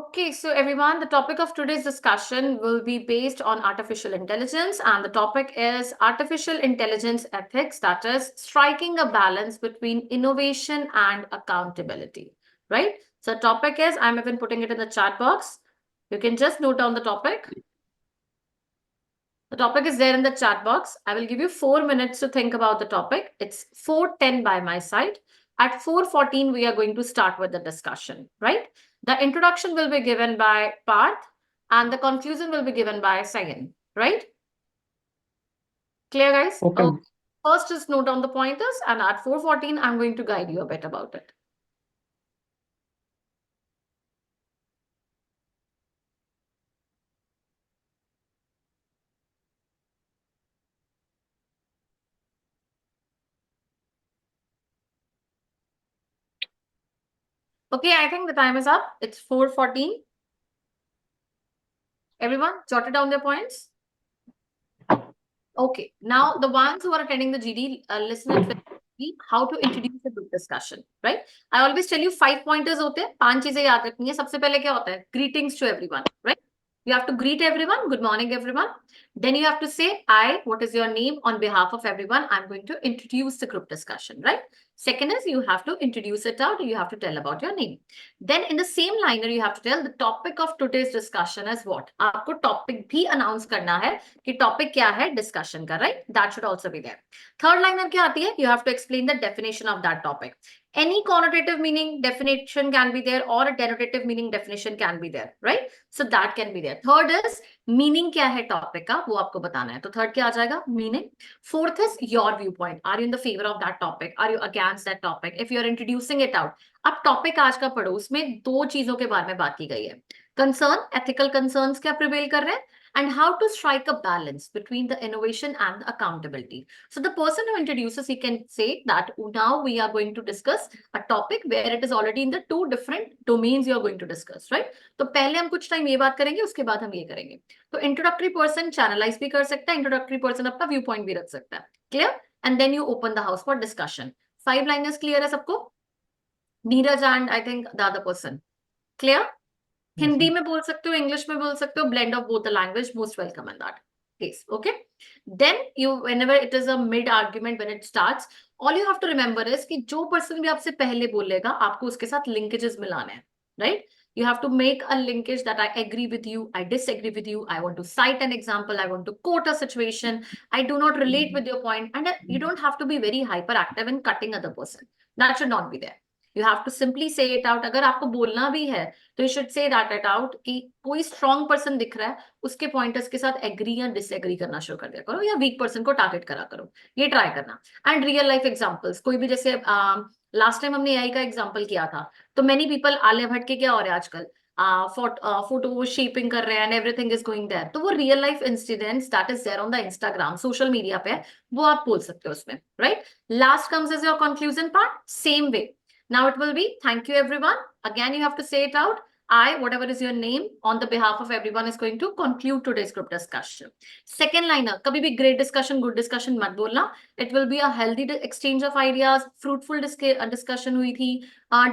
Okay, so everyone, the topic of today's discussion will be based on artificial intelligence, and the topic is artificial intelligence ethics, that is, striking a balance between innovation and accountability, right? So, the topic is, I'm even putting it in the chat box. You can just note down the topic. The topic is there in the chat box. I will give you 4 minutes to think about the topic. It's 4:10 by my side. At 4:14, we are going to start with the discussion, right? The introduction will be given by Parth and the conclusion will be given by Sayan, right? Clear, guys? Okay. First, just note down the pointers, and at 4:14, I'm going to guide you a bit about it. Okay, I think the time is up. It's 4:14. Everyone, jotted down their points. Okay, now the ones who are attending the GD, listen it very carefully, how to introduce a group discussion, right? I always tell you 5 pointers होते हैं, 5 चीजें याद रखनी है. सबसे पहले क्या होता है? Greetings to everyone, right? You have to greet everyone. Good morning, everyone. Then you have to say, what is your name? On behalf of everyone, I'm going to introduce the group discussion, right? Second is you have to introduce it out. You have to tell about your name. Then in the same liner, you have to tell the topic of today's discussion is what? आपको topic भी announce करना है कि topic क्या है discussion का, right? That should also be there. Third liner क्या आती है? You have to explain the definition of that topic. Any connotative meaning definition can be there, or a denotative meaning definition can be there, right? So that can be there. Third is meaning क्या है topic का, वो आपको बताना है. तो third क्या आ जाएगा? Meaning. Fourth is your viewpoint. Are you in the favor of that topic? Are you against that topic? If you are introducing it out, अब टॉपिक आज का पढ़ो, उसमें 2 चीजों के बारे में बात की गई है. कंसर्न, एथिकल कंसर्न्स क्या प्रिवेल कर रहे हैं, and how to strike a balance between the innovation and the accountability. So the person who introduces, he can say that now we are going to discuss a topic where it is already in the 2 different domains you are going to discuss, right? तो पहले हम कुछ time ये बात करेंगे, उसके बाद हम ये करेंगे. तो इंट्रोडक्टरी पर्सन चैनलाइज भी कर सकता है, इंट्रोडक्टरी पर्सन अपना व्यू पॉइंट भी रख सकता है. Clear? And then you open the house for discussion. 5 liners clear है सबको? Neeraj and I think the other person. Clear? Hindi में बोल सकते हो, इंग्लिश में बोल सकते हो, blend of both the language, most welcome in that case. Okay, then you, whenever it is a mid argument, when it starts, all you have to remember is कि जो person भी आपसे पहले बोलेगा, आपको उसके साथ linkages मिलाने हैं, right? You have to make a linkage that I agree with you, I disagree with you, I want to cite an example, I want to quote a situation, I do not relate with your point, and you don't have to be very hyperactive in cutting other person. That should not be there. You have to simply say it out. अगर आपको बोलना भी है तो you should say that it out कि कोई strong person दिख रहा है, उसके pointers के साथ agree या disagree करना शुरू कर दिया करो, या weak person को target करा करो. ये try करना. And real life examples, कोई भी जैसे last time हमने AI का example किया था, तो many people, आलिया भट्ट के क्या हो रहा है आजकल, फोटो शेपिंग कर रहे हैं, and everything is going there. तो वो real life incidents that is there on the Instagram, social media पे, वो आप बोल सकते हो उसमें, right? Last comes as your conclusion part, same way. Now it will be, thank you everyone. Again, you have to say it out. I, whatever is your name, on the behalf of everyone, is going to conclude today's group discussion. Second liner, kabhi bhi great discussion, good discussion mat bolna. It will be a healthy exchange of ideas, fruitful discussion hui thi,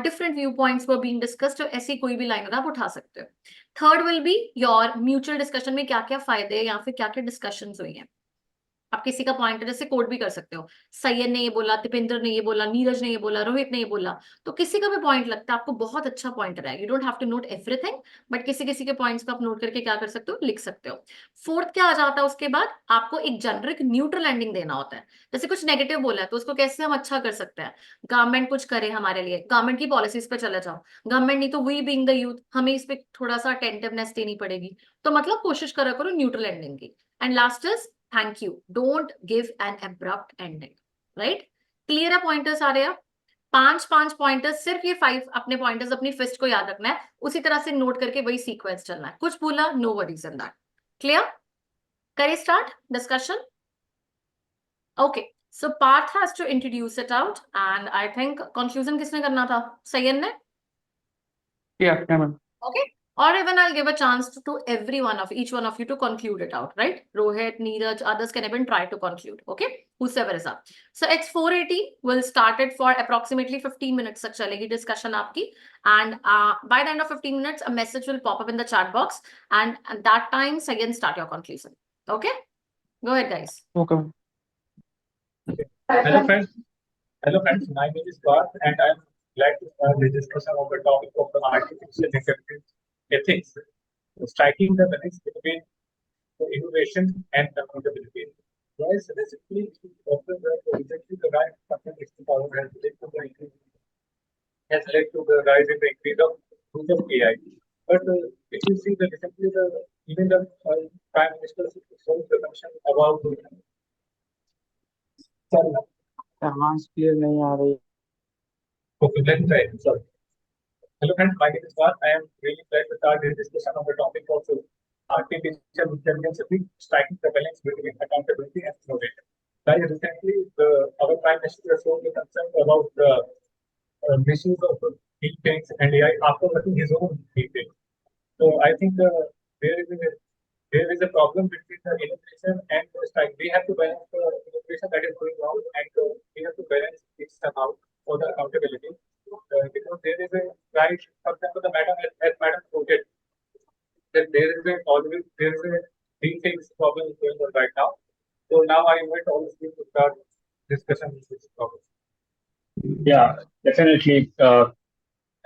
different viewpoints were being discussed. तो ऐसी कोई भी liner आप उठा सकते हो. Third will be your mutual discussion में क्या-क्या फायदे या फिर क्या-क्या discussions हुई हैं. आप किसी का पॉइंट जैसे कोड भी कर सकते हो, सैयद ने ये बोला, दीपेंद्र ने ये बोला, नीरज ने ये बोला, रोहित ने ये बोला, तो किसी का भी पॉइंट लगता है आपको बहुत अच्छा पॉइंटर है. You don't have to note everything, but किसी किसी के पॉइंट्स को आप नोट करके क्या कर सकते हो, लिख सकते हो. फोर्थ क्या आ जाता है उसके बाद, आपको एक जेनरिक न्यूट्रल एंडिंग देना होता है. जैसे कुछ नेगेटिव बोला है तो उसको कैसे हम अच्छा कर सकते हैं, गवर्नमेंट कुछ करे हमारे लिए, गवर्नमेंट की पॉलिसीज पे चले जाओ, गवर्नमेंट नहीं तो वी बीइंग द यूथ, हमें इस पे थोड़ा सा अटेंटिवनेस देनी पड़ेगी. तो मतलब कोशिश करा करो न्यूट्रल एंडिंग की. And last is thank you, don't give an abrupt ending, right? Clear है pointers आ रहे हैं? 5 pointers, सिर्फ ये 5 अपने pointers अपनी fist को याद रखना है, उसी तरह से नोट करके वही sequence चलना है. कुछ भूला, no worries in that. Clear? करें start discussion? Okay, so Parth has to introduce it out, and I think conclusion किसने करना था? सैयद ने? Yeah, ma'am. Okay, Or even I'll give a chance to every one of each one of you to conclude it out, right? Rohit, Neeraj, others can even try to conclude. Okay, whosoever is up. So it's 4:80. We'll start it for approximately 15 minutes. Tak chalegi discussion aapki, and by the end of 15 minutes, a message will pop up in the chat box, and at that time, again start your conclusion. Okay, go ahead, guys. Okay. Hello friends. Hello friends. My name is Parth, and I'm glad to start the discussion on the topic of the artificial intelligence ethics, striking the balance between the innovation and accountability. Yes, basically, often recently the rise of artificial power has led to the rise in the increase of use of AI. But if you see the recently even the Prime Minister shows the concern about आवाज clear नहीं आ रही. okay, let me try. Sorry. Hello friends, my name is Parth. I am really glad to start this discussion on the topic of artificial intelligence, striking the balance between accountability and innovation. Very recently, our Prime Minister has shown the concern about the misuse of deepfakes and AI after making his own deepfakes. So I think there is a problem between the innovation and the strike. We have to balance the innovation that is going on, and we have to balance it somehow for the accountability. Because there is a right, for example, the madam as madam quoted that there is a deepfakes problem going on right now. So now I invite all of you to start discussion on this problem. Yeah, definitely.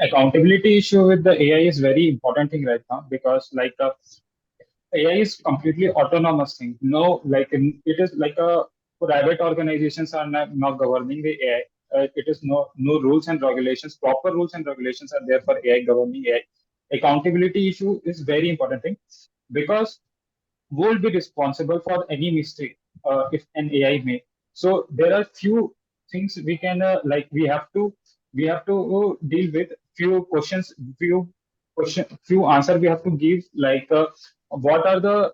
Accountability issue with the AI is very important thing right now, because like AI is completely autonomous thing. No, like it is like a private organizations are not governing the AI. It is no rules and regulations. Proper rules and regulations are there for AI governing AI. Accountability issue is very important thing, because who will be responsible for any mistake if an AI make. So there are few things we can we have to deal with. Few questions, few answer we have to give, like what are the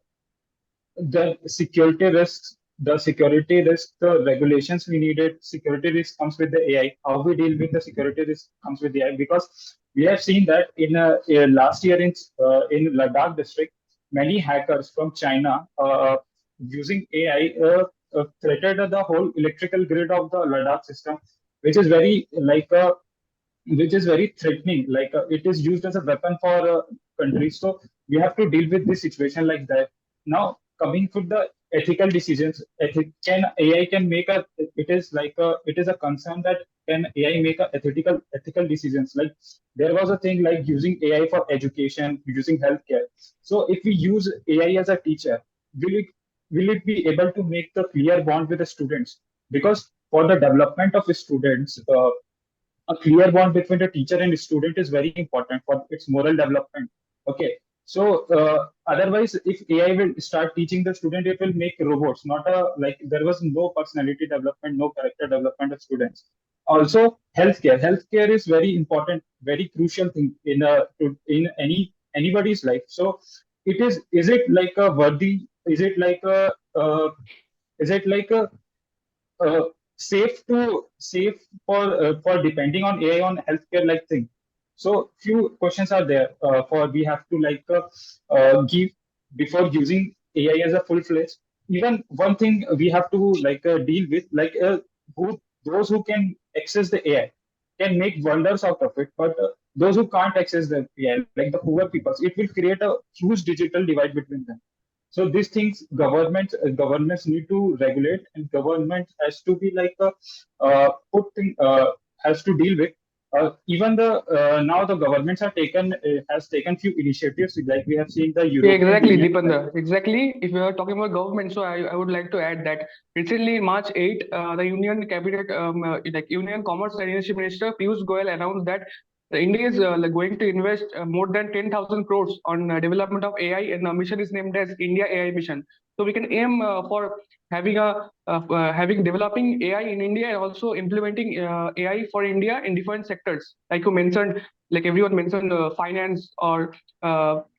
security risks, the regulations we needed. Security risk comes with the AI. How we deal with the security risk comes with the AI, because we have seen that in last year in Ladakh district, many hackers from China using AI threatened the whole electrical grid of the Ladakh system, which is very which is very threatening. Like it is used as a weapon for countries. So we have to deal with this situation like that. Now coming to the ethical decisions, can AI can make a, it is like it is a concern that can AI make a ethical decisions. Like there was a thing like using AI for education, using healthcare. So if we use AI as a teacher, will it will it be able to make the clear bond with the students? Because for the development of the students, a clear bond between the teacher and student is very important for its moral development. Okay. So otherwise, if AI will start teaching the student, it will make robots. Not a like there was no personality development, no character development of students. Also, healthcare. Healthcare is very important, very crucial thing in anybody's life. So it is. Is it like a worthy? Is it like a? Is it like a uh, safe for depending on AI on healthcare like thing. So few questions are there for we have to give before using AI as a full fledged. Even one thing we have to deal with, who those who can access the AI can make wonders out of it, but those who can't access the AI, like the poor people, it will create a huge digital divide between them. So these things governments need to regulate, and government has to be like a has to deal with. Even the now the governments are taken has taken few initiatives, like we have seen the Yeah, European exactly, Union. Deepanda. Exactly. If we are talking about government, so I would like to add that recently, March 8, the Union Cabinet, like Union Commerce and Industry Minister Piyush Goyal announced that the India is like going to invest more than 10,000 crores on development of AI, and the mission is named as India AI Mission. So we can aim for having developing AI in India, and also implementing AI for India in different sectors, like you mentioned, like everyone mentioned, finance or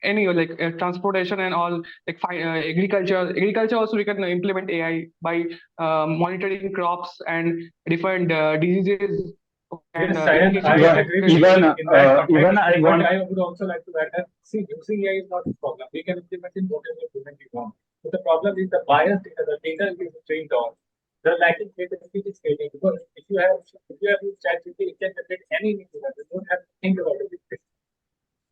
any like transportation and all, like agriculture also we can implement AI by monitoring crops and different diseases. and Yes, Sayan, I Even- agree with even, you in that context, even I but want- I would also like to add that, see, using AI is not a problem. We can implement in whatever implement we want. But the problem is the bias data, the data is trained on. The lacking data is creating, because if you have used ChatGPT, it can generate any image. You don't have to think about it.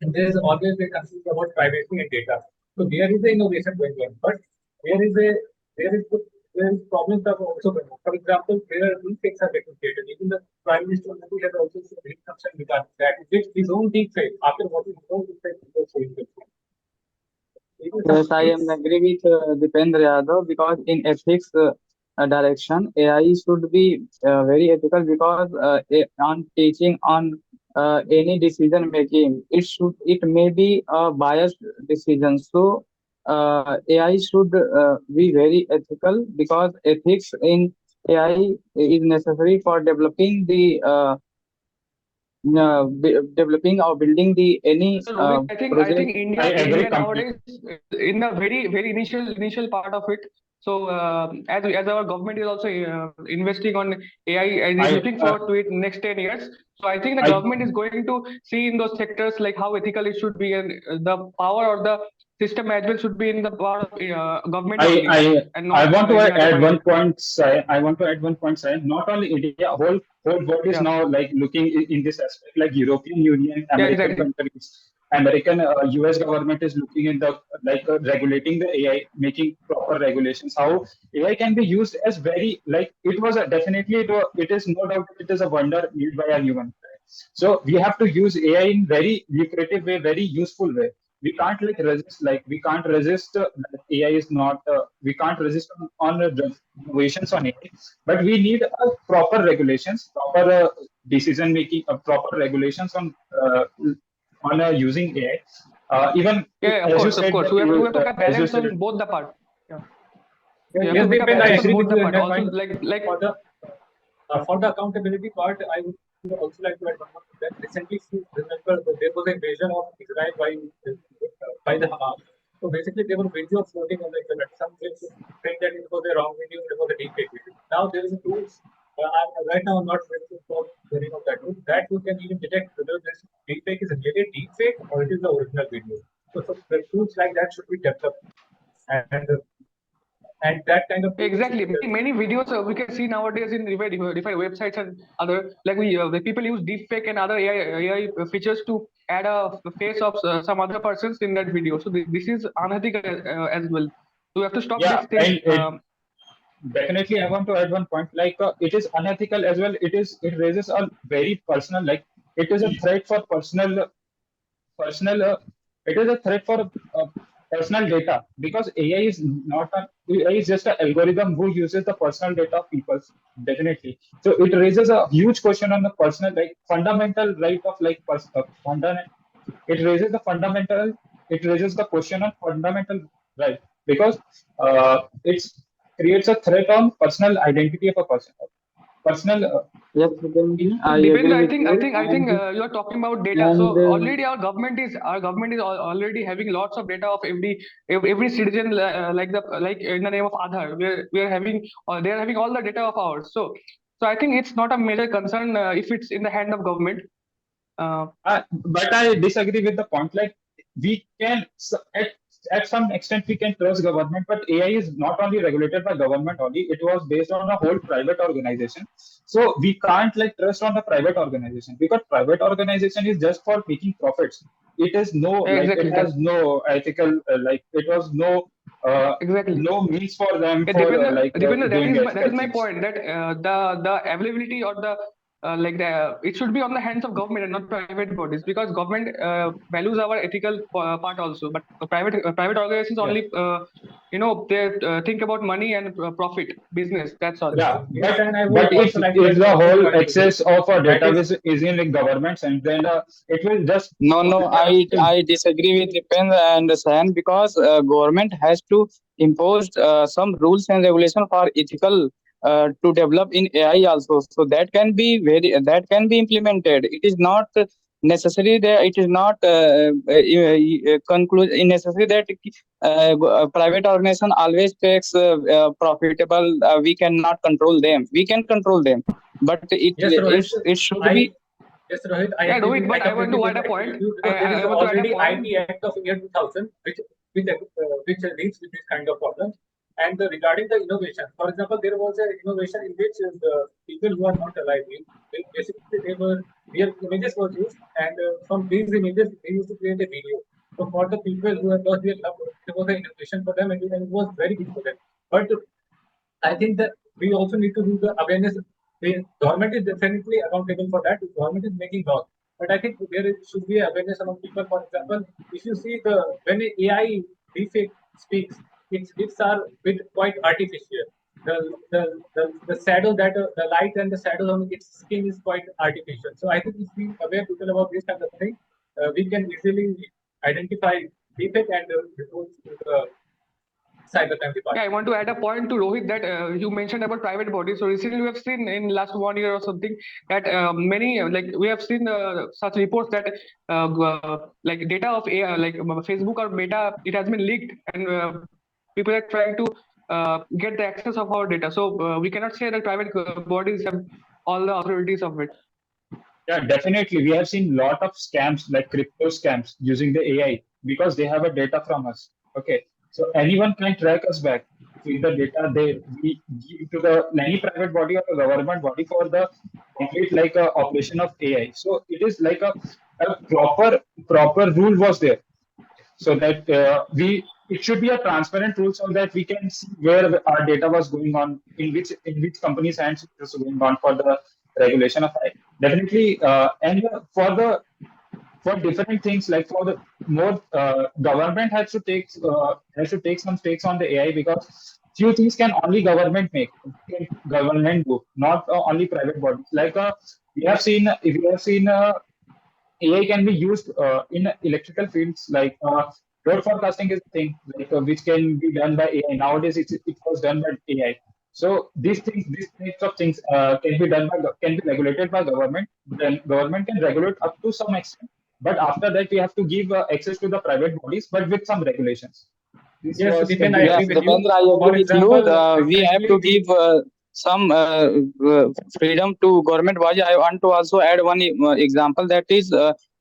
And there is always a concern about privacy and data. So there is the innovation going on, but there is problems are also going on. For example, there are deepfakes are getting created. Even the Prime Minister of India has also shown his concern regarding that. His own deepfake, after watching his own deepfake, he was showing it. Yes, I am agree with Dipendra Yadav, because in ethics direction, AI should be very ethical, because on teaching, on any decision making, it may be a biased decision. So AI should be very ethical, because ethics in AI is necessary for developing the developing or building the any So Rohit, I think project. India I agree India nowadays is in a very initial part of it. So as our government is also investing on AI and is I- looking forward to it next 10 years. So I think the I- government is going to see in those sectors like how ethical it should be, and the power or the system management should be in the part of government only, and I not want to any other add one private. point. I want to add one point. Not only India, whole world is Yeah. now like looking in this aspect. Like European Union, Yeah, American exactly. countries, American US government is looking in the regulating the AI, making proper regulations. How AI can be used as very like it was a, definitely it is no doubt it is a wonder made by a human. So we have to use AI in very lucrative way, very useful way. We can't we can't resist that AI is not we can't resist on the innovations on AI, but we need proper regulations, proper decision making, proper regulations on using AI. Even Yeah, of as you course, of said course. that We have you to take a as you balance said on both the part. Yeah. You have Yes, to make a Dipen, I balance on agree both with the you in part. that Also, point. like For the accountability part, I would also like to add one more thing that recently, if you remember, there was an invasion of Israel by the Hamas. So basically, there were videos floating on the internet. Some people saying that it was a wrong video, it was a deepfake video. Now there is a tool. Right now, I'm not ready to talk the name of that tool. That tool can even detect whether this deepfake is really a deepfake or it is the original video. So the tools like that should be developed, and that kind of exactly, many videos we can see nowadays in different websites and other, like the people use deepfake and other AI features to add a face of some other persons in that video. So this is unethical as well. So we have to stop yeah, these things. and definitely I want to add one point it is unethical as well. It raises a very personal it is a threat for personal it is a threat for personal data, because AI is not a AI is just an algorithm who uses the personal data of people. Definitely, so it raises a huge question on the personal fundamental right of it raises the fundamental it raises the question on fundamental right, because it creates a threat on personal identity of a person, personal Yes, Dipendra, So I Dipendra, agree I with think you. you are talking about data. And So already our government is already having lots of data of every citizen, like in the name of Aadhaar. We are having they are having all the data of ours. So I think it's not a major concern if it's in the hand of government. But I disagree with the point. Like we can, at some extent, we can trust government, but AI is not only regulated by government only. It was based on a whole private organization. So we can't trust on the private organization, because private organization is just for making profits. It is no Exactly. it has no ethical it was no Exactly. no means for them Yeah, for Dipendra, doing that ethical is my things. point. That the availability or the it should be on the hands of government and not private bodies, because government values our ethical part also, but private organizations Yeah. only they think about money and profit, business. That's all. Yeah, Yes, and I would but also like to if add the one more whole point to access this. of a That is, database is in governments, and then it will just no, I disagree with Dipendra and Sayan, because government has to impose some rules and regulation for ethical to develop in AI also. So that can be implemented. It is not necessary that it is not necessary that private organization always takes profitable. We cannot control them. We can control them. but Yes, Rohit, it should be. Yes, Rohit, I Yeah, agree Rohit, with, but I want to add a completely point. agree with you because there is I want to add a already point. IT Act of year 2000 which deals with this kind of problem. And regarding the innovation, for example, there was an innovation in which the people who are not alive, basically their images were used, and from these images they used to create a video. So for the people who have lost their loved ones, there was an innovation for them, and it was very good for them. But I think that we also need to do the awareness. The government is definitely accountable for that. The government is making laws, but I think should be awareness among people. For example, if you see when AI deepfake speaks, its lips are bit quite artificial. The shadow that the light and the shadow on its skin is quite artificial. So I think if we aware people about this kind of thing, we can easily identify defect and report to the cybercrime department. Yeah, I want to add a point to Rohit that you mentioned about private bodies. So recently we have seen in last 1 year or something that many we have seen such reports that like data of AI, like Facebook or Meta, it has been leaked, and people are trying to get the access of our data. So we cannot say that private bodies have all the authorities of it. Yeah, definitely. We have seen lot of scams like crypto scams using the AI because they have a data from us. Okay, so anyone can track us back with the data we give to the any private body or a government body for the complete like operation of AI. So it is like a proper rule was there so that it should be a transparent rule so that we can see where our data was going on, in which company's hands it was going on for the regulation of AI. Definitely, and for different things like for the more government has to take some stakes on the AI because few things can only government make, can government do, not only private bodies. Like we have seen AI can be used in electrical fields like road forecasting is a thing like which can be done by AI. Nowadays, it was done by AI. So these types of things can be done can be regulated by government. Then government can regulate up to some extent, but after that we have to give access to the private bodies, but with some regulations. This Yes, was Dipen, can I be Yeah, agree with you. Dependra, I For agree with you. example, We have to give some freedom to government body. I want to also add one example, that is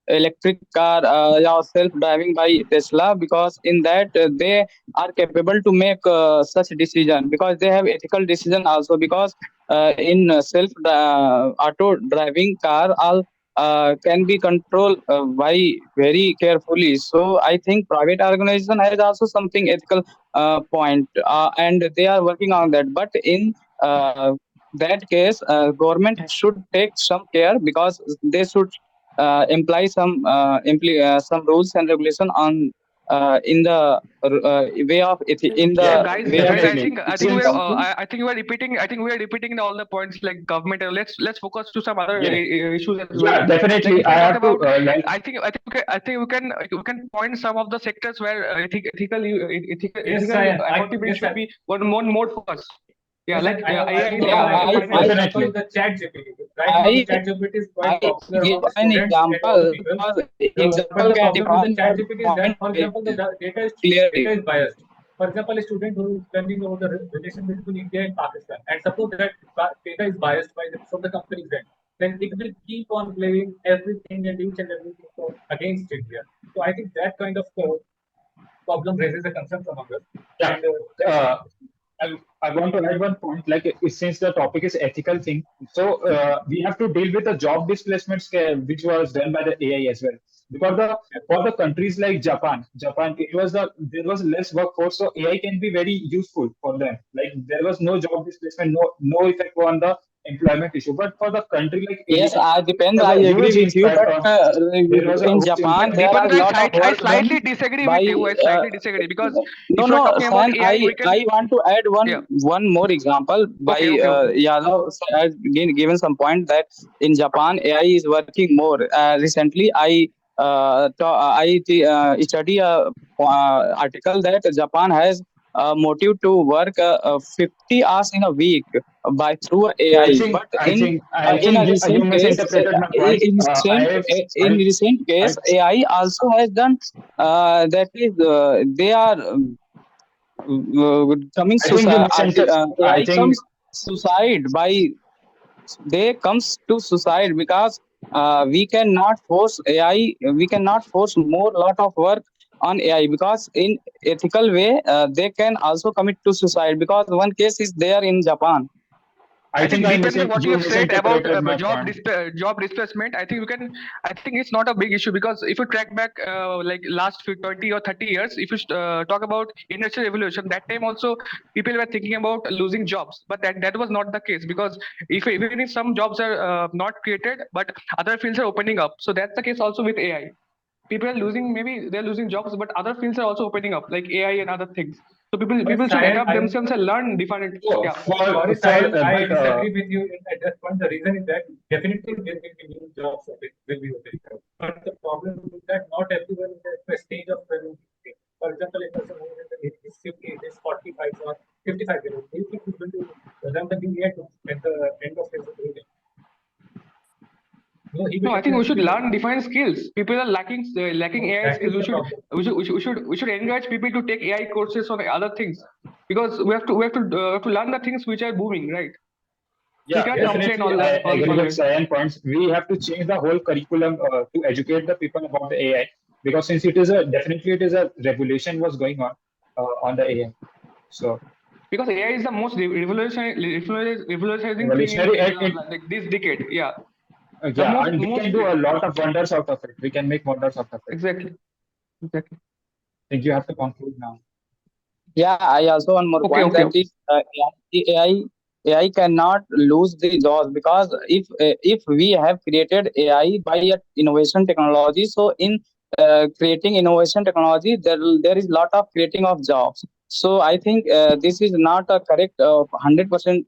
electric car or self-driving by Tesla, because in that they are capable to make such decision because they have ethical decision also, because in self auto driving car all can be controlled by very carefully. So I think private organization has also something ethical point, and they are working on that. But in that case, government should take some care, because they should imply some rules and regulation on in the way of in Yeah, the guys, way of guys, definitely. I think Since I think we are repeating. I think we are repeating all the points like government. Let's focus to some other yeah, issues as well. yeah, Like definitely. if I we talk have to about, like I think we can point some of the sectors where yes, ethical accountability should be more focused. Yeah, yes, like I AI would yeah also like to in find an finance. example definitely. the Chat GPT. Right now, the I Chat GPT is quite I popular give among the an students and all the example, people. because But example the can problem with the define Chat the GPT is that, point for very example, the clearly. data is biased. For example, a student who is learning over the relation between India and Pakistan, and suppose that data is biased from the company's end, then it will keep on playing everything and each and everything against India. So I think that kind of problem raises a concern among us. Yeah. And Uh, I want to add one point. Like, since the topic is ethical thing, so we have to deal with the job displacements which was done by the AI as well. Because for the countries like Japan, there was less workforce, so AI can be very useful for them. Like there was no job displacement, no effect on the employment issue. But for the country like Yes, India, I there depend. was I a agree huge with you, impact but on. There was a in huge Japan impact. there are Deepan a guys, lot of I work done slightly disagree by. with you. I slightly disagree because No, if you are no, talking about San, AI, we can. I want to add Yeah. one more example by Okay. Yadav has given some point that in Japan AI is working more. Recently, I study a article that Japan has motive to work 50 hours in a week by through AI. But I in a think you recent case, misinterpreted my point. in recent I case, AI also has done that is they are coming I think you suicide. misinterpreted. I AI think comes suicide by they comes to suicide because we cannot force AI. We cannot force more lot of work on AI because in ethical way they can also commit to suicide because one case is there in Japan. I think depending what you you have said about misinterpreted my point. job displacement, I think you can. I think it's not a big issue because if you track back like last 20 or 30 years, if you talk about industrial revolution, that time also people were thinking about losing jobs, but that was not the case because if even if some jobs are not created, but other fields are opening up. So that's the case also with AI. People are losing, maybe they're losing jobs, but other fields are also opening up, like AI and other things. So people should Sayan, adapt themselves and learn different. Yeah. Sorry, Sayan, I disagree with you at that point. The reason is that definitely there will be new jobs will be opening up. But the problem is that not everyone is at the stage of learning. For example, if a person who is 50, is 45 or 55 years old, he is going to run the new year at the end of his age. No, I think we should learn different skills. People are lacking AI skills. We should encourage people to take AI courses on other things because we have to learn the things which are booming, right? We Yeah, can't complain definitely. I all agree with always. Sayan points. We have to change the whole curriculum to educate the people about the AI because since it is a revolution was going on the AI. So Because AI is the most revolutionizing thing revolutionary in like this decade. Yeah. The yeah, and we most can do a lot of wonders out of it. We can make wonders out of it. exactly. I think you have to conclude now. Yeah, I also one more point that is AI cannot lose the jobs because if we have created AI by innovation technology, so in creating innovation technology, there is lot of creating of jobs. So I think this is not a correct 100%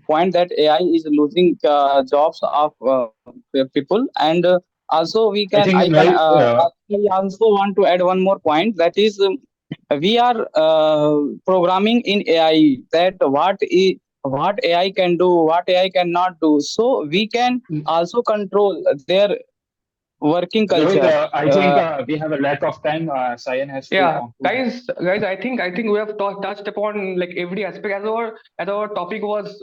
point that AI is losing jobs of people, and also I think I also want to add one more point that is. We are programming in AI that what AI can do, what AI cannot do. So we can also control their working culture. Rohit, I think we have a lack of time. Sayan has to Yeah, conclude. guys, I think we have touched upon like every aspect as our topic was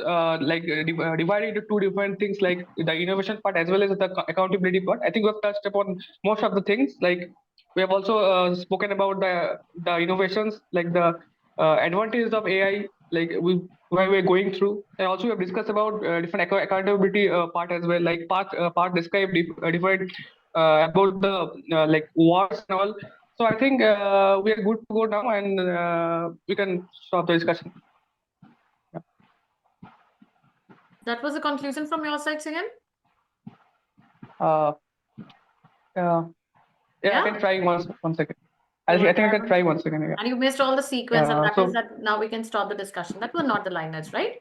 divided into two different things, like the innovation part as well as the accountability part. I think we have touched upon most of the things. Like we have also spoken about the innovations, like the advantages of AI, like where we're going through, and also we have discussed about different accountability part as well. Like part described different about the like wars and all. So I think we are good to go now, and we can stop the discussion. Yeah. That was the conclusion from your side, Sayan? Yeah, I can try one second. I think I can try 1 second. Yeah. And you missed all the sequence, and that so- is that now we can stop the discussion. That were not the liners, right?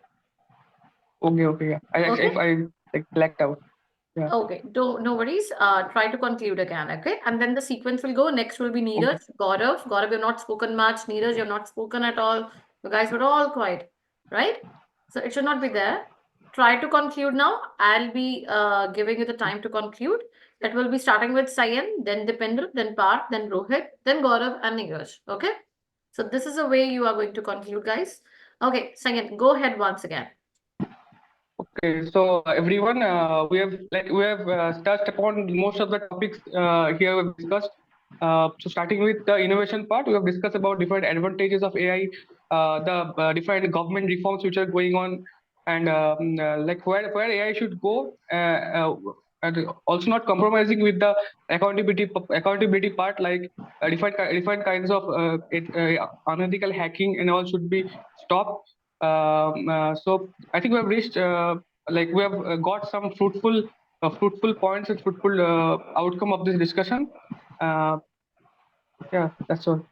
Okay. Yeah. I like blacked out. Yeah. Okay, no worries. Try to conclude again, okay? And then the sequence will go. Next will be Neeraj, Gaurav. Gaurav, you've not spoken much. Neeraj, you've not spoken at all. You guys were all quiet, right? So it should not be there. Try to conclude now. I'll be giving you the time to conclude. That will be starting with Sayan, then Dipendra, then Parth, then Rohit, then Gaurav and Neeraj, okay? So this is the way you are going to conclude, guys. Okay, Sayan, go ahead once again. Okay, so everyone, we have touched upon most of the topics here we've discussed. So starting with the innovation part, we have discussed about different advantages of AI, the different government reforms which are going on, and like where AI should go, and also not compromising with the accountability part, like different kinds of unethical hacking and all should be stopped. So I think we have reached like we have got some fruitful points and fruitful outcome of this discussion. Yeah, that's all.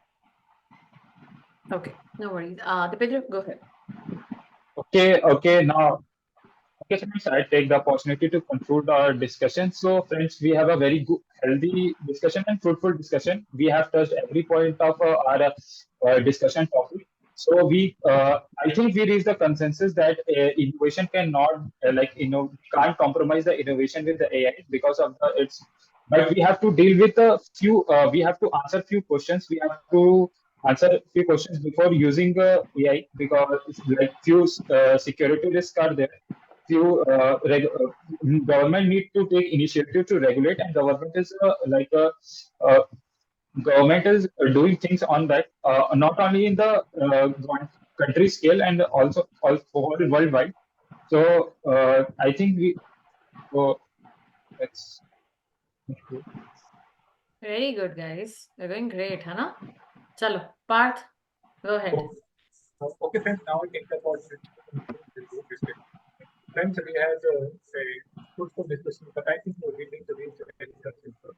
Okay, no worries. Dipendra, go ahead. Okay, now. Okay, friends, I take the opportunity to conclude our discussion. So, friends, we have a very good, healthy discussion and fruitful discussion. We have touched every point of our discussion topic. So, I think we reached the consensus that innovation cannot, can't compromise the innovation with the AI because of its. But we have to deal with a few. We have to answer few questions. We have to answer a few questions before using AI because like few security risks are there. government need to take initiative to regulate, and government is government is doing things on that, not only in the country scale and also all worldwide. So I think so that's Very good, guys. You're doing great, है ना? चलो, Parth, go ahead. Okay, friends, now I take the opportunity to conclude this group discussion. Friends, we had a fruitful discussion, but I think we need to reach a very consensus.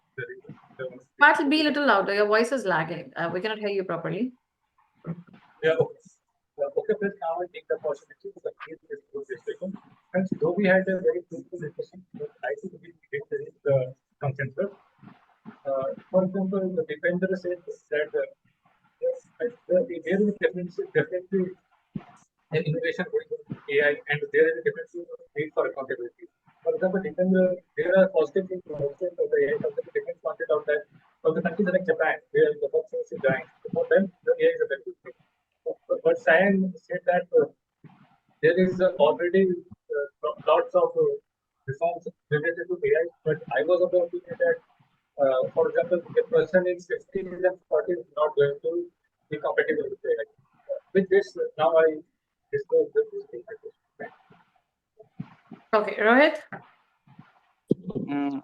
Parth, be a little louder. Your voice is lagging. We cannot hear you properly. Yeah, okay. Okay, friends, now I take the opportunity to conclude this group discussion. Friends, though we had a very fruitful discussion, but I think we need to reach the consensus. For example, the defender said that there is definitely an innovation going on in AI, and there is a definitely need for accountability. For example, there are positive things also for the AI. For example, defense pointed out that for the countries like Japan, where the workforce is dying, for them the AI is a very good thing. But Sayan said that there is already lots of reforms related to AI. But I was of the opinion that, for example, a person in 50s and 40s is not going to be compatible with AI. With this, now I discuss this thing. Okay, Rohit.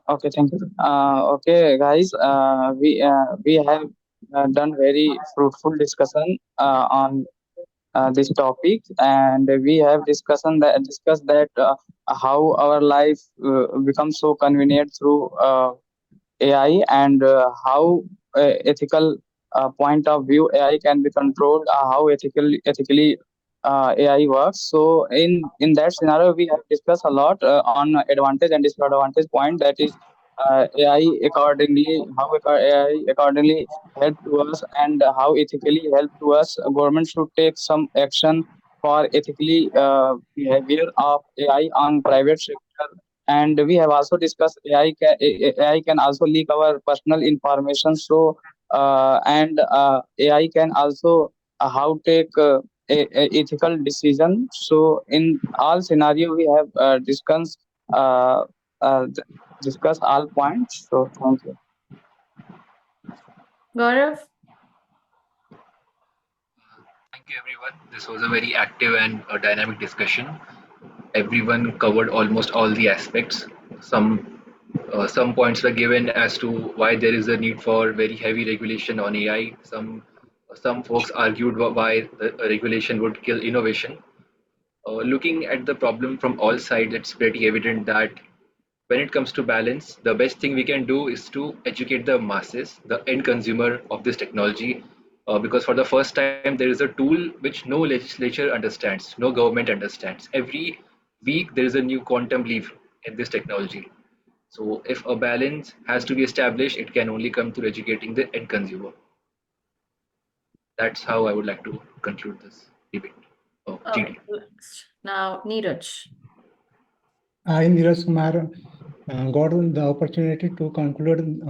Okay, thank you. Okay, guys, we have done very fruitful discussion on this topic, and we have discussed that how our life becomes so convenient through AI, and how ethical point of view AI can be controlled, how ethically AI works. So in that scenario, we have discussed a lot on advantage and disadvantage point. That is, AI accordingly, how AI accordingly help to us, and how ethically help to us. Government should take some action for ethically behavior of AI on private sector. And we have also discussed AI can also leak our personal information. So and AI can also how take a ethical decision. So in all scenario, we have uh, uh, discussed all points. So thank you. Gaurav. Thank you, everyone. This was a very active and dynamic discussion. Everyone covered almost all the aspects. Some points were given as to why there is a need for very heavy regulation on AI. Some folks argued why the regulation would kill innovation. Looking at the problem from all sides, it's pretty evident that when it comes to balance, the best thing we can do is to educate the masses, the end consumer of this technology, because for the first time, there is a tool which no legislature understands, no government understands. Every week, there is a new quantum leap in this technology. So, if a balance has to be established, it can only come through educating the end consumer. That's how I would like to conclude this debate. Oh, GD. Now, Neeraj. I, Neeraj Kumar, got the opportunity to conclude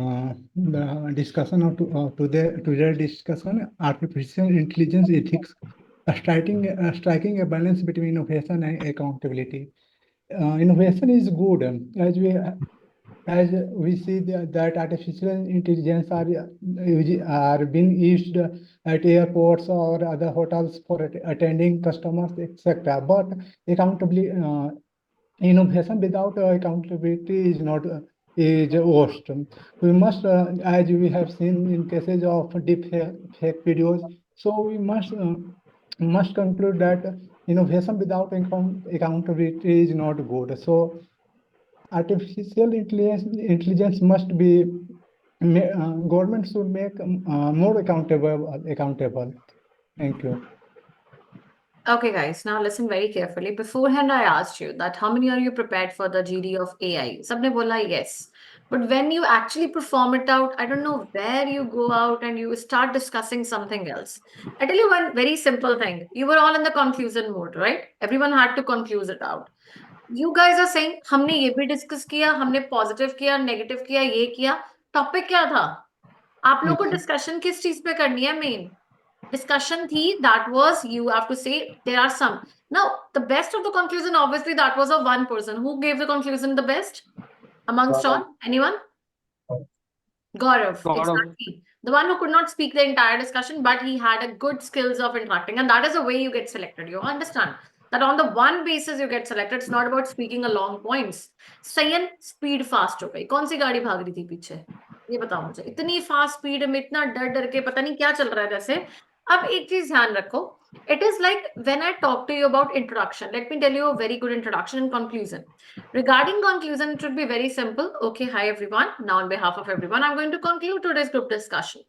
the discussion of today's discussion, artificial intelligence ethics, striking a balance between innovation and accountability. Innovation is good, as we see that artificial intelligence are being used at airports or other hotels for attending customers, etc. But accountability. Innovation without accountability is not is worst. We must, as we have seen in cases of deep fake videos, so we must conclude that innovation without accountability is not good. So artificial intelligence must be government should make more accountable. Thank you. Okay, guys, now listen very carefully. Beforehand, I asked you that how many are you prepared for the GD of AI? Sabne bola yes. But when you actually perform it out, I don't know where you go out and you start discussing something else. I tell you one very simple thing. You were all in the conclusion mode, right? Everyone had to conclude it out. You guys are saying, हमने ये भी discuss किया, हमने positive किया, negative किया, ये किया. Topic क्या था? आप लोग को discussion किस चीज पे करनी है main? discussion thi, that was, you have to say there are some. Now the best of the conclusion, obviously that was of one person. Who gave the conclusion the best amongst all? Anyone? Gaurav, Gaurav. exactly. The one who could not speak the entire discussion, but he had a good skills of interacting, and that is the way you get selected. You understand that on the one basis you get selected. It's not about speaking a long points. Sayan speed fast हो गई. कौन सी गाड़ी भाग रही थी पीछे? ये बताओ मुझे. इतनी fast speed में इतना डर डर के पता नहीं क्या चल रहा है जैसे. अब एक चीज ध्यान रखो. It is like when I talk to you about introduction. Let me tell you a very good introduction and conclusion. Regarding conclusion, it should be very simple. Okay, hi everyone. Now on behalf of everyone, I'm going to conclude today's group discussion.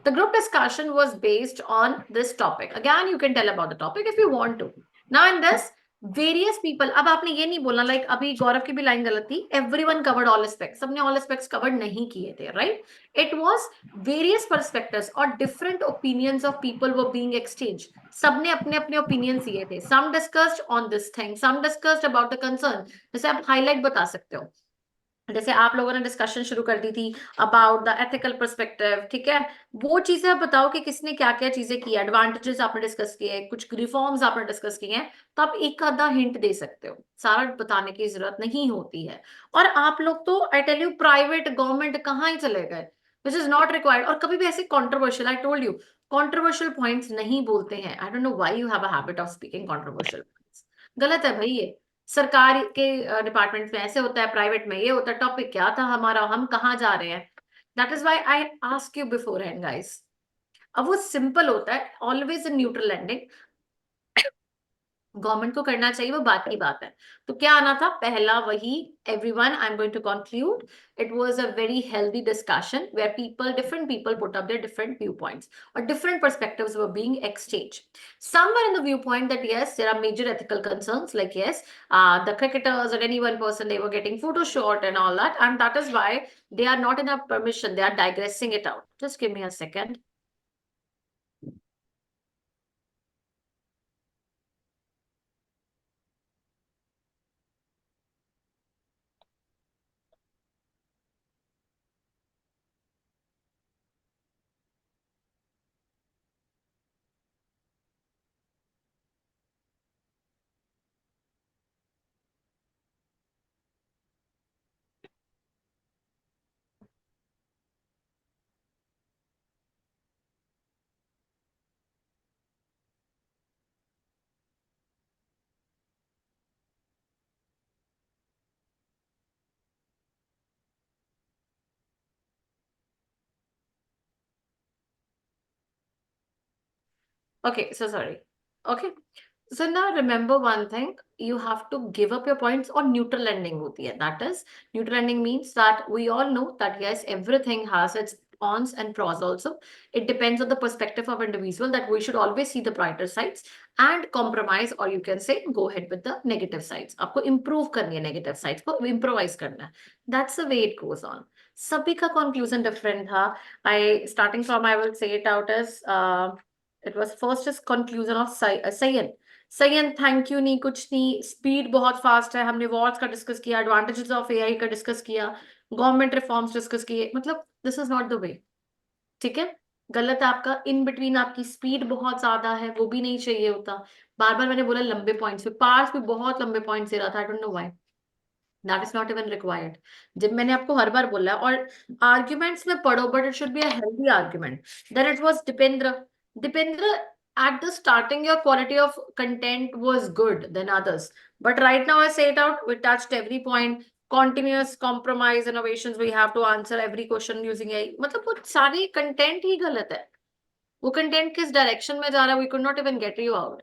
The group discussion was based on this topic. Again, you can tell about the topic if you want to. Now in this, various people, अब आपने ये नहीं बोलना like अभी गौरव की भी line गलत थी. Everyone covered all aspects. सबने all aspects covered नहीं किए थे, right? It was various perspectives or different opinions of people were being exchanged. सबने अपने अपने opinions दिए थे. Some discussed on this thing, some discussed about the concern. जैसे आप highlight बता सकते हो. जैसे आप लोगों ने डिस्कशन शुरू कर दी थी अबाउट द एथिकल पर्सपेक्टिव, ठीक है, वो चीजें आप बताओ कि किसने क्या क्या चीजें की, एडवांटेजेस आपने डिस्कस किए, कुछ रिफॉर्म्स आपने डिस्कस किए हैं, तो आप एक आधा हिंट दे सकते हो, सारा बताने की जरूरत नहीं होती है. और आप लोग तो I tell you private government कहाँ ही चले गए, विच इज नॉट रिक्वायर्ड. और कभी भी ऐसे controversial, I told you controversial points नहीं बोलते हैं. आई don't know why you have a habit of speaking controversial points. गलत है भाई ये. सरकार के डिपार्टमेंट में ऐसे होता है, प्राइवेट में ये होता है. टॉपिक क्या था हमारा, हम कहाँ जा रहे हैं. That is why I ask you beforehand guys. अब वो सिंपल होता है, always in neutral landing. Government को करना चाहिए, वो बात की बात है. तो क्या आना था पहला वही. Everyone, I am going to conclude. It was a very healthy discussion where different people put up their different viewpoints or different perspectives were being exchanged. Some were in the viewpoint that yes, there are major ethical concerns, like yes, the cricketers or any one person, they were getting photoshot and all that, and that is why they are not in a permission, they are digressing it out. Just give me a second. Okay, so sorry. Okay. So now remember one thing, you have to give up your points on neutral lending hoti hai. That is, neutral lending means that we all know that yes, everything has its cons and pros also. It depends on the perspective of individual, that we should always see the brighter sides and compromise, or you can say go ahead with the negative sides. आपको improve करनी है negative sides को improvise करना है. That's the way it goes on. सभी का conclusion different था. Starting from, I will say it out as it was first is conclusion of Sayan. Sayan thank you नहीं, कुछ नहीं, स्पीड बहुत फास्ट है. हमने वॉर्ड्स का डिस्कस किया, एडवांटेजेस ऑफ एआई का डिस्कस किया, गवर्नमेंट रिफॉर्म्स डिस्कस किए. मतलब this is not the way. ठीक है, गलत है आपका. इन बिटवीन आपकी स्पीड बहुत ज्यादा है, वो भी नहीं चाहिए होता. बार बार मैंने बोला लंबे पॉइंट्स पे, पार्स भी बहुत लंबे पॉइंट्स दे रहा था. आई don't know why. That is not even required. जब मैंने आपको हर बार बोला है, और आर्ग्यूमेंट्स में पढ़ो, but it should be a healthy argument. Then it was Dipendra, at the starting, your quality of content was good than others. But right now, I say it out, we touched every point. Continuous compromise innovations, we have to answer every question using AI. मतलब वो सारी content ही गलत है. वो content किस direction में जा रहा है, we could not even get you out.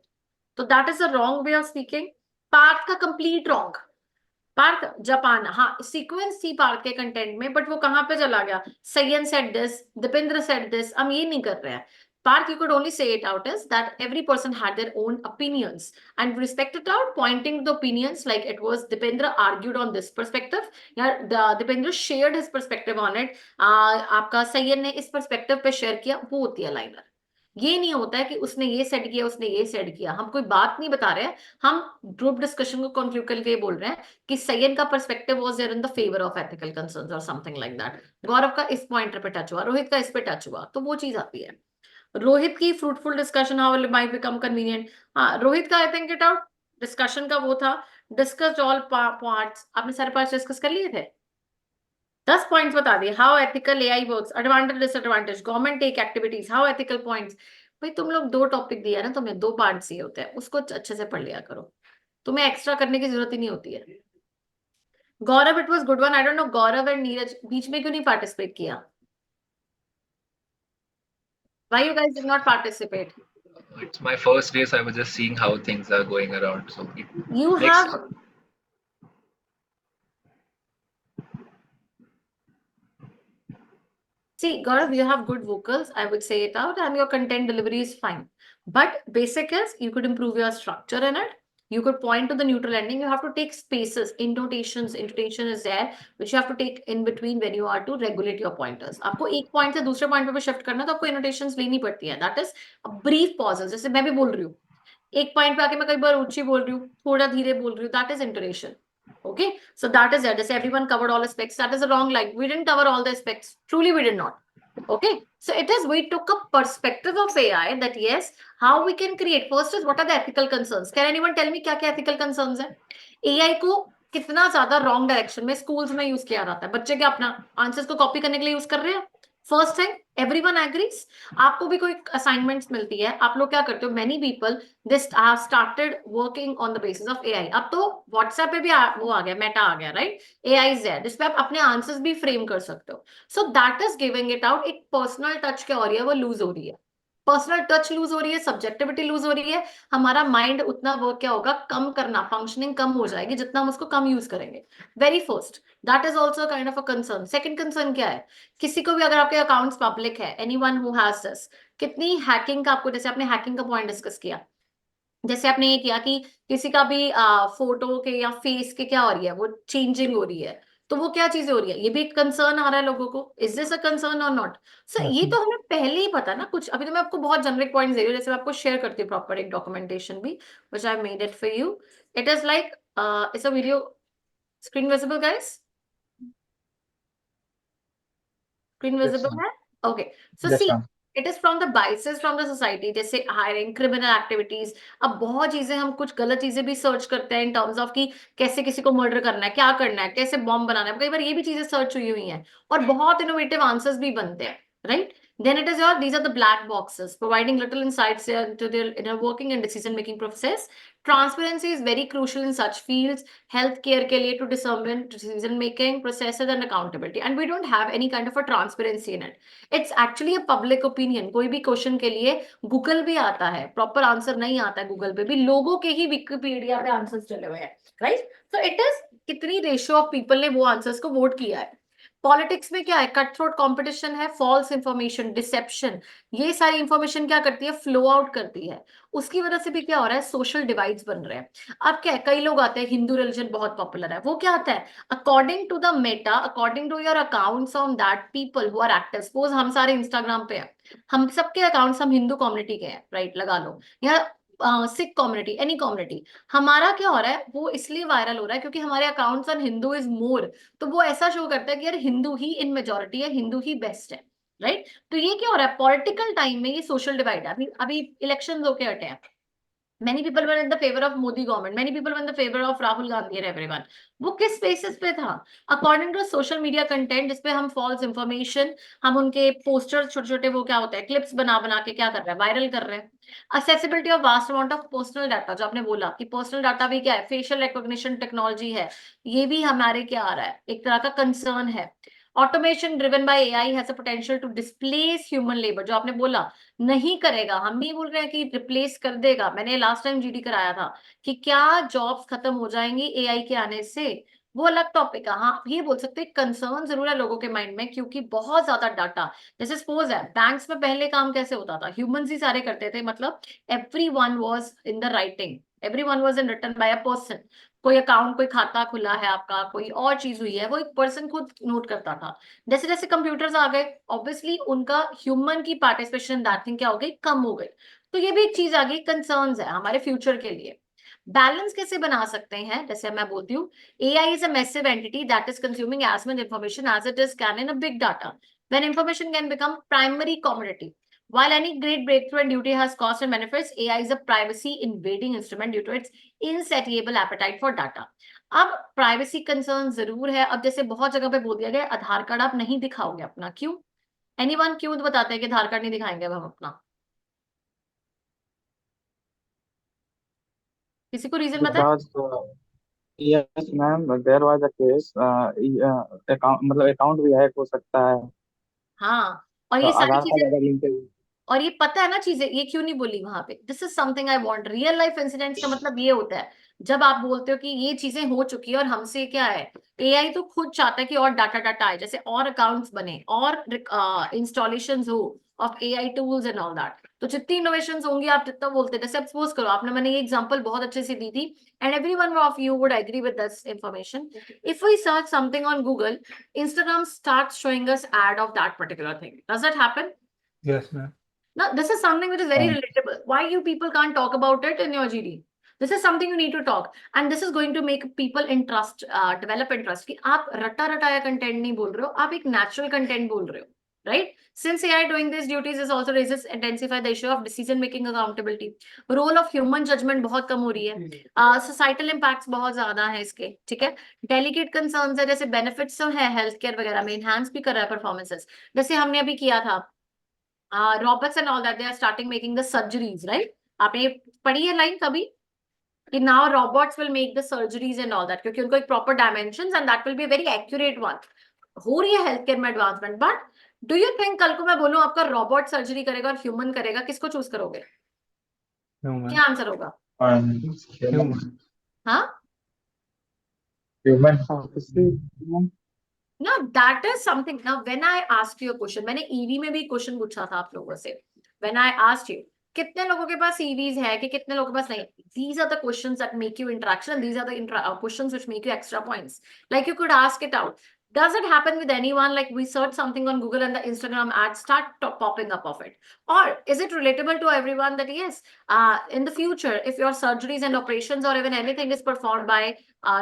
So that is a wrong way of speaking. Part का complete wrong. पार्थ जापान, हाँ सीक्वेंस थी पार्थ के कंटेंट में, बट वो कहाँ पे चला गया. Sayan said this, Dipendra said this, हम ये नहीं कर रहे हैं. Parth, you could only say it out as that every person had their own opinions and respect it out, pointing to the opinions like it was Dipendra argued on this perspective. Yeah, Dipendra shared his perspective on it. आपका सैयद ने इस perspective पे share किया, वो होती है liner. ये नहीं होता है कि उसने ये सेट किया, उसने ये सेट किया. हम कोई बात नहीं बता रहे हैं, हम ग्रुप डिस्कशन को कंक्लूड करके बोल रहे हैं कि सैयद का perspective was there in the favour of ethical concerns और समथिंग लाइक दैट. गौरव का इस पॉइंट पे टच हुआ, रोहित का इस पे टच हुआ, तो वो चीज आती है. रोहित की fruitful discussion how it might become convenient. हाँ, रोहित का I think it out discussion का वो था, डिस्कस ऑल पार्ट्स. आपने सारे पार्ट्स डिस्कस कर लिए थे. 10 पॉइंट्स बता दिए. How ethical AI works, advantage disadvantage, government tech activities, how ethical points. भाई तुम लोग 2 टॉपिक दिया ना, तुम्हें 2 पार्ट्स ही होते हैं, उसको अच्छे से पढ़ लिया करो. तुम्हें एक्स्ट्रा करने की जरूरत ही नहीं होती है. Gaurav, it was good one. I don't know Gaurav and Neeraj बीच में क्यों नहीं पार्टिसिपेट किया. Why you guys did not participate. It's my first day, so I was just seeing how things are going around. So it You makes have See, Gaurav, you have good vocals. I would say it out, and your content delivery is fine. But basic is you could improve your structure in it. You could point to the neutral ending. You have to take spaces, intonations. Intonation is there, which you have to take in between when you are to regulate your pointers. आपको एक point से दूसरे point पे भी shift करना तो आपको innotations लेनी पड़ती है. That is a brief pauses. जैसे मैं भी बोल रही हूँ, एक point पे आके मैं कई बार ऊंची बोल रही हूँ, थोड़ा धीरे बोल रही हूँ. That is intonation. Okay, so that is it. Just everyone covered all aspects. That is a wrong line. We didn't cover all the aspects. Truly, we did not. Okay, so it is we took a perspective of AI that yes, how we can create. First is what are the ethical concerns? Can anyone tell me क्या क्या ethical concerns है? AI को कितना ज्यादा wrong direction में schools में use किया जाता है. बच्चे क्या अपना answers को copy करने के लिए use कर रहे हैं. First thing, everyone agrees. आपको भी कोई असाइनमेंट्स मिलती है, आप लोग क्या करते हो? Many people this have started working on the basis of AI. अब तो व्हाट्सएप पे भी वो आ गया, मेटा आ गया, राइट? एआई इज देयर, जिस पे आप अपने आंसर्स भी फ्रेम कर सकते हो. So that is giving it out. एक पर्सनल टच क्या हो रही है, वो लूज हो रही है. पर्सनल टच लूज हो रही है, सब्जेक्टिविटी लूज हो रही है. हमारा माइंड उतना वर्क क्या होगा, कम करना, फंक्शनिंग कम हो जाएगी जितना हम उसको कम यूज करेंगे. Very first, that is also kind of a concern. Second concern क्या है? किसी को भी अगर आपके अकाउंट्स पब्लिक है, एनीवन हु हैज दिस, कितनी हैकिंग का आपको, जैसे आपने हैकिंग का पॉइंट डिस्कस किया, जैसे आपने ये किया कि किसी का भी फोटो के या फेस के क्या हो रही है, वो चेंजिंग हो रही है, तो वो क्या चीजें हो रही है, ये भी एक कंसर्न आ रहा है लोगों को. इज दिस अ कंसर्न और नॉट? सर ये तो हमें पहले ही पता ना कुछ. अभी तो मैं आपको बहुत जेनरिक पॉइंट्स दे रही हूँ, जैसे मैं आपको शेयर करती हूँ प्रॉपर एक डॉक्यूमेंटेशन भी, which I made it for you. It is like it's a video. Screen visible guys? Screen Yes, visible ma'am. है? Okay, so Yes, see, ma'am. It is from the biases from the society, जैसे hiring, criminal activities. अब बहुत चीजें, हम कुछ गलत चीजें भी सर्च करते हैं इन टर्म्स ऑफ कि कैसे किसी को मर्डर करना है, क्या करना है, कैसे बॉम्ब बनाना है. कई बार ये भी चीजें सर्च हुई हुई हैं और बहुत इनोवेटिव आंसर्स भी बनते हैं, right? Then it is your, these are the black boxes, providing little insights into their inner working and decision making process. Transparency is very crucial in such fields. Healthcare के लिए to discern decision making processes and accountability. And we don't have any kind of a transparency in it. It's actually a public opinion. कोई भी question के लिए Google भी आता है, proper answer नहीं आता है गूगल पे भी, लोगों के ही विकिपीडिया पे आंसर्स चले हुए हैं, राइट? सो इट इज कितनी रेशियो ऑफ पीपल ने वो आंसर्स को वोट किया है. पॉलिटिक्स में क्या है, कट थ्रोट कॉम्पिटिशन है, फॉल्स इंफॉर्मेशन, डिसेप्शन, ये सारी इंफॉर्मेशन क्या करती है, फ्लो आउट करती है. उसकी वजह से भी क्या हो रहा है, सोशल डिवाइड्स बन रहे हैं. अब क्या है, कई लोग आते हैं, हिंदू रिलीजन बहुत पॉपुलर है, वो क्या आता है, according to the meta, according to your accounts on that people who are active. Suppose हम सारे इंस्टाग्राम पे हैं, हम सबके अकाउंट्स हम हिंदू कम्युनिटी के हैं, राइट? लगा लो, या सिख कम्युनिटी, एनी कम्युनिटी, हमारा क्या हो रहा है, वो इसलिए वायरल हो रहा है क्योंकि हमारे accounts on Hindu is more. तो वो ऐसा शो करता है कि यार हिंदू ही इन मेजोरिटी है, हिंदू ही बेस्ट है, राइट? तो ये क्या हो रहा है, पॉलिटिकल टाइम में ये सोशल डिवाइड है. अभी अभी इलेक्शन होके हटे हैं, many people were in the favor of Modi government, many people were in the favor of Rahul Gandhi and everyone. वो किस बेसिस पे था, according to social media content, जिसपे हम फॉल्स इंफॉर्मेशन, हम उनके पोस्टर छोटे छोटे, वो क्या होता है, क्लिप्स बना बना के क्या कर रहे हैं, वायरल कर रहे हैं. Accessibility of vast amount of personal data, जो आपने बोला कि पर्सनल डाटा भी क्या है, फेशियल रिकॉग्निशन टेक्नोलॉजी है, ये भी हमारे क्या आ रहा है, एक तरह का कंसर्न है. Automation driven by AI has a potential to displace human labour, जो आपने बोला नहीं करेगा, हम नहीं बोल रहे हैं कि रिप्लेस कर देगा. मैंने लास्ट टाइम जीडी कराया था कि क्या जॉब्स खत्म हो जाएंगी एआई के आने से, वो अलग टॉपिक है. हाँ, ये बोल सकते हैं कंसर्न जरूर है लोगों के माइंड में, क्योंकि बहुत ज्यादा डाटा. जैसे सपोज है, बैंक्स में पहले काम कैसे होता था, ह्यूमंस ही सारे करते थे, मतलब everyone was in the writing, everyone was in written by a person. कोई अकाउंट, कोई खाता खुला है आपका, कोई और चीज हुई है, वो एक पर्सन खुद नोट करता था. जैसे जैसे कंप्यूटर्स आ गए, ऑब्वियसली उनका ह्यूमन की पार्टिसिपेशन दैट थिंग क्या हो गई, कम हो गई. तो ये भी एक चीज आ गई, कंसर्न्स है हमारे फ्यूचर के लिए. बैलेंस कैसे बना सकते हैं, जैसे मैं बोलती हूँ, AI is a massive entity that is consuming as much information as it is can in a big data. When information can become primary commodity, While any great breakthrough and duty has cost and benefits, AI is a privacy invading instrument due to its insatiable appetite for data. अब privacy concern जरूर है. अब जैसे बहुत जगह पे बोल दिया गया आधार कार्ड आप नहीं दिखाओगे अपना. क्यों? एनीवन क्यों बताते हैं कि आधार कार्ड नहीं दिखाएंगे अब हम अपना? किसी को रीजन पता है? Because yes, ma'am, there was a case. Account मतलब अकाउंट भी हैक हो सकता है. हाँ, और तो ये सारी आधार कार्ड चीजें, अगर लिंक और ये पता है ना चीजें, ये क्यों नहीं बोली वहां पे? This is something I want. Real life incidents का मतलब ये होता है जब आप बोलते हो कि ये चीजें हो चुकी है और हमसे क्या है. एआई तो खुद चाहता है कि और डाटा डाटा आए, जैसे और अकाउंट्स बने और इंस्टॉलेशंस हो of AI tools and all that. तो जितनी इनोवेशंस होंगी आप जितना बोलते हैं, जैसे आप सपोज करो आपने, मैंने ये एग्जांपल बहुत अच्छे से दी थी and everyone of you would agree with this information. If we search something on Google, Instagram starts showing us ad of that particular thing. Does that happen? Yes, ma'am. Now, this is something which is very relatable. Why you people can't talk about it in your GD? This is something you need to talk, and this is going to make people interest, develop interest. कि आप रटा रटाया content नहीं बोल रहे हो, आप एक natural content बोल रहे हो, right? Since AI doing these duties is also raises intensify the issue of decision making accountability. Role of human judgment बहुत कम हो रही है. Societal impacts बहुत ज्यादा है इसके, ठीक है? Delicate concerns है, जैसे benefits तो है हेल्थ केयर वगैरह में, enhance भी कर रहा है performances. जैसे हमने अभी किया था robots and all that, they are starting making the surgeries, right? आपने पढ़ी है लाइन कभी कि now robots will make the surgeries and all that, क्योंकि उनको एक proper dimensions and that will be a very accurate one. हो रही है हेल्थ केयर में advancement, but do you think कल को मैं बोलूं आपका रोबोट सर्जरी करेगा और ह्यूमन करेगा, किसको चूज करोगे? Human. क्या आंसर होगा? Human. हाँ Human. obviously, ma'am, ना, that is something. Now when I asked you question, मैंने ईवी में भी क्वेश्चन पूछा था आप लोगों से. व्हेन आई आस्क्ड यू कितने लोगों के पास ईवीज है कि कितने लोगों के पास नहीं, these are the questions that make you interaction, these are the questions which make you extra points. Like you could ask it out. Does it happen with anyone? Like we search something on Google and the Instagram ads start popping up of it, or is it relatable to everyone that yes, in the future, if your surgeries and operations or even anything is performed by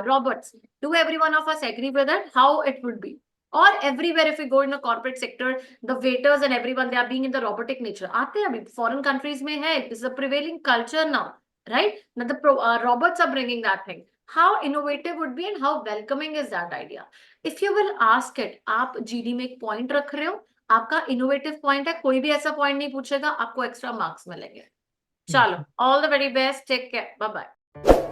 robots, do every one of us agree with it? How it would be? Or everywhere, if we go in the corporate sector, the waiters and everyone, they are being in the robotic nature. आते हैं अभी foreign countries में है, this is a prevailing culture now, right? Now the robots are bringing that thing. How innovative would be and how welcoming is that idea? If you will ask it, आप GD में एक point रख रहे हो, आपका innovative point है, कोई भी ऐसा point नहीं पूछेगा, आपको extra marks मिलेंगे. चलो, all the very best, take care, bye bye.